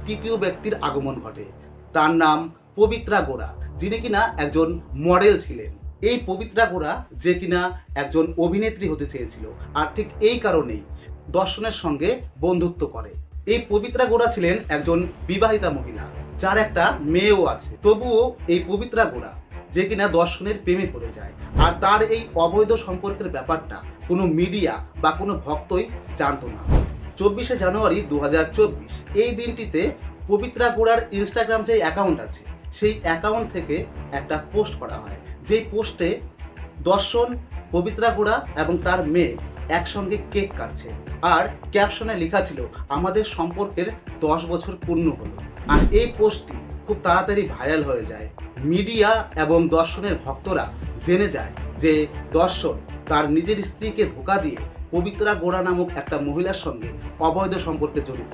তৃতীয় ব্যক্তির আগমন ঘটে। তার নাম পবিত্রা গোড়া, যিনি কিনা একজন মডেল ছিলেন। এই পবিত্রা গোড়া যে কিনা একজন অভিনেত্রী হতে চেয়েছিল, আর ঠিক এই কারণেই দর্শনের সঙ্গে বন্ধুত্ব করে। এই পবিত্রা গোড়া ছিলেন একজন বিবাহিতা মহিলা, যার একটা মেয়েও আছে। তবুও এই পবিত্রা গোড়া যে কিনা দর্শনের প্রেমে পড়ে যায়, আর তার এই অবৈধ সম্পর্কের ব্যাপারটা কোনো মিডিয়া বা কোনো ভক্তই জানতো না। 24শে জানুয়ারি 2024 এই দিনটিতে পবিত্রা গোড়ার ইনস্টাগ্রাম যে অ্যাকাউন্ট আছে, সেই অ্যাকাউন্ট থেকে একটা পোস্ট করা হয়। যেই পোস্টে দর্শন, পবিত্রা গোড়া এবং তার মেয়ে একসঙ্গে কেক কাটছে, আর ক্যাপশনে লেখা ছিল, আমাদের সম্পর্কের 10 বছর পূর্ণ হলো। আর এই পোস্টটি খুব তাড়াতাড়ি ভাইরাল হয়ে যায়। মিডিয়া এবং দর্শনের ভক্তরা জেনে যায় যে দর্শন তার নিজের স্ত্রীকে ধোঁকা দিয়ে পবিত্রা গোড়া নামক একটা মহিলার সঙ্গে অবৈধ সম্পর্কে জড়িত।